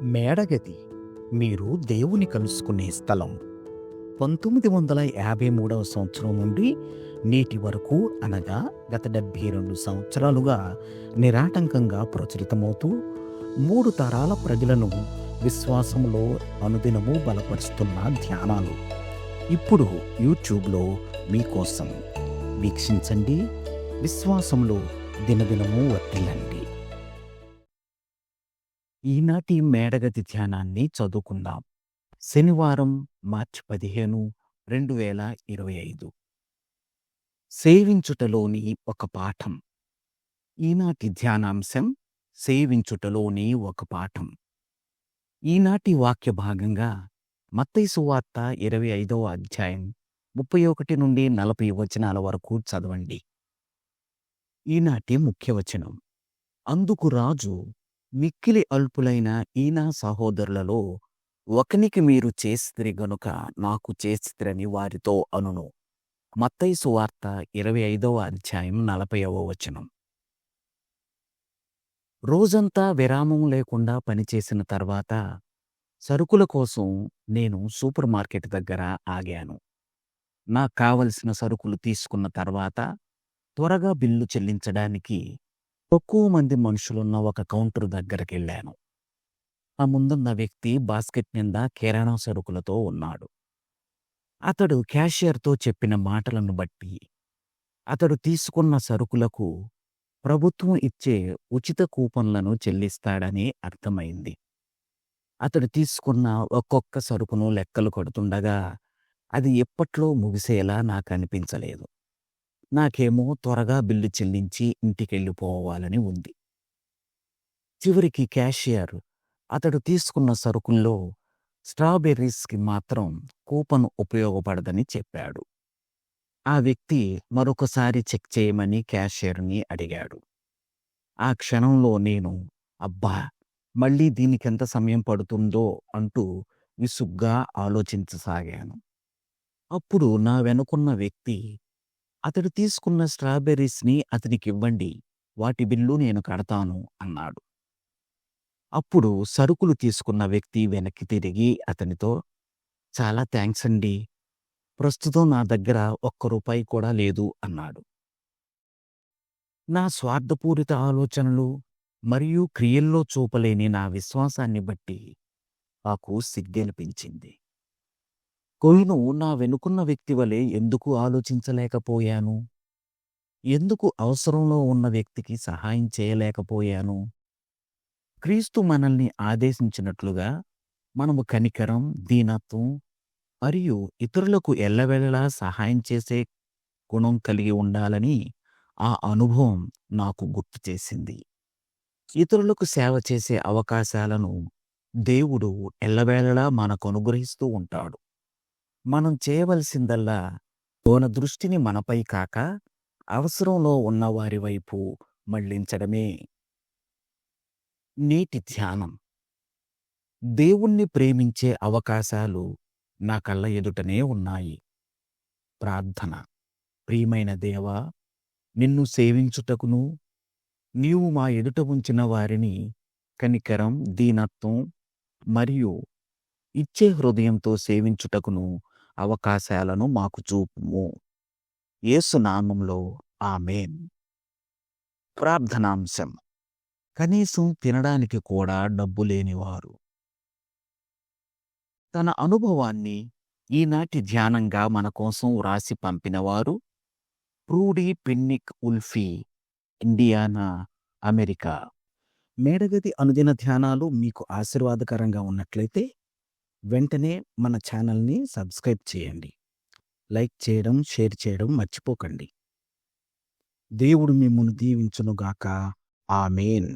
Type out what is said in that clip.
మేడగది మీరు దేవుని కలుసుకునే స్థలం. 1953 సంవత్సరం నుండి నేటి వరకు, అనగా గత 72 సంవత్సరాలుగా నిరాటంకంగా ప్రచురితమవుతూ 3 తరాల ప్రజలను విశ్వాసంలో అనుదినము బలపరుస్తున్న ధ్యానాలు ఇప్పుడు యూట్యూబ్లో మీకోసం. వీక్షించండి, విశ్వాసంలో దినదినము వర్ధిల్లండి. ఈనాటి మేడగది ధ్యానాన్ని చదువుకుందాం. శనివారం, మార్చి 15, 2025. సేవించుటలోని ఒక పాఠం. ఈనాటి ధ్యానాంశం సేవించుటలోని ఒక పాఠం. ఈనాటి వాక్య భాగంగా మత్తయి సువార్త 25వ అధ్యాయం 31 నుండి 40 వచనాల వరకు చదవండి. ఈనాటి ముఖ్యవచనం. అందుకు రాజు, మిక్కిలి అల్పులైన ఈనా సహోదరులలో ఒకనికి మీరు చేసితిరి గనుక నాకు చేసితిరని వారితో అనును. మత్తయి సువార్త 25వ అధ్యాయం 40వ వచనం. రోజంతా విరామం లేకుండా పనిచేసిన తర్వాత సరుకుల కోసం నేను సూపర్ మార్కెట్ దగ్గర ఆగాను. నాకు కావలసిన సరుకులు తీసుకున్న తర్వాత త్వరగా బిల్లు చెల్లించడానికి తక్కువ మంది మనుషులున్న ఒక కౌంటర్ దగ్గరకెళ్ళాను. ఆ ముందున్న వ్యక్తి బాస్కెట్ నిండా కిరాణా సరుకులతో ఉన్నాడు. అతడు క్యాషియర్తో చెప్పిన మాటలను బట్టి అతడు తీసుకున్న సరుకులకు ప్రభుత్వం ఇచ్చే ఉచిత కూపన్లను చెల్లిస్తాడని అర్థమైంది. అతడు తీసుకున్న ఒక్కొక్క సరుకును లెక్కలు కొడుతుండగా అది ఎప్పట్లో ముగిసేలా నాకనిపించలేదు. నాకేమో త్వరగా బిల్లు చెల్లించి ఇంటికెళ్ళిపోవాలని ఉంది. చివరికి క్యాషియర్ అతడు తీసుకున్న సరుకుల్లో స్ట్రాబెర్రీస్కి మాత్రం కూపన్ ఉపయోగపడదని చెప్పాడు. ఆ వ్యక్తి మరొకసారి చెక్ చేయమని క్యాషియర్ని అడిగాడు. ఆ క్షణంలో నేను, అబ్బా, మళ్ళీ దీనికెంత సమయం పడుతుందో అంటూ విసుగ్గా ఆలోచించసాగాను. అప్పుడు నా వెనుకున్న వ్యక్తి, అతడు తీసుకున్న స్ట్రాబెర్రీస్ని అతనికివ్వండి, వాటి బిల్లు నేను కడతాను అన్నాడు. అప్పుడు సరుకులు తీసుకున్న వ్యక్తి వెనక్కి తిరిగి అతనితో, చాలా థ్యాంక్స్ అండి, ప్రస్తుతం నా దగ్గర ₹1 కూడా లేదు అన్నాడు. నా స్వార్థపూరిత ఆలోచనలు మరియు క్రియల్లో చూపలేని నా విశ్వాసాన్ని బట్టి నాకు సిగ్గనిపించింది. నేను నా వెనుకున్న వ్యక్తి వలె ఎందుకు ఆలోచించలేకపోయాను? ఎందుకు అవసరంలో ఉన్న వ్యక్తికి సహాయం చేయలేకపోయాను? క్రీస్తు మనల్ని ఆదేశించినట్లుగా మనము కనికరం, దీనత్వం మరియు ఇతరులకు ఎల్లవేళలా సహాయం చేసే గుణం కలిగి ఉండాలని ఆ అనుభవం నాకు గుర్తు చేసింది. ఇతరులకు సేవ చేసే అవకాశాలను దేవుడు ఎల్లవేళలా మనకు అనుగ్రహిస్తూ ఉంటాడు. మనం చేయవలసిందల్లా మన దృష్టిని మనపై కాక అవసరంలో ఉన్న వారి వైపు మళ్లించడమే. నేటి ధ్యానం. దేవుణ్ణి ప్రేమించే అవకాశాలు నా కళ్ళ ఎదుటనే ఉన్నాయి. ప్రార్థన. ప్రియమైన దేవా, నిన్ను సేవించుటకును నీవు మా ఎదుట ఉంచిన వారిని కనికరం, దీనత్వం మరియు ఇచ్చే హృదయంతో సేవించుటకును అవకాశాలను మాకు చూపుము. యేసు నామములో ఆమేన్. ప్రార్థనాంశం. కనీసం తినడానికి కూడా డబ్బు లేనివారు. తన అనుభవాన్ని ఈనాటి ధ్యానంగా మన కోసం వ్రాసి పంపినవారు ప్రూడీ పెన్నిక్ ఉల్ఫీ, ఇండియానా, అమెరికా. మేడగది అనుదిన ధ్యానాలు మీకు ఆశీర్వాదకరంగా ఉన్నట్లయితే వెంటనే మన ఛానల్ని సబ్స్క్రైబ్ చేయండి. లైక్ చేయడం, షేర్ చేయడం మర్చిపోకండి. దేవుడు మిమ్మును దీవించునుగాక. ఆమేన్.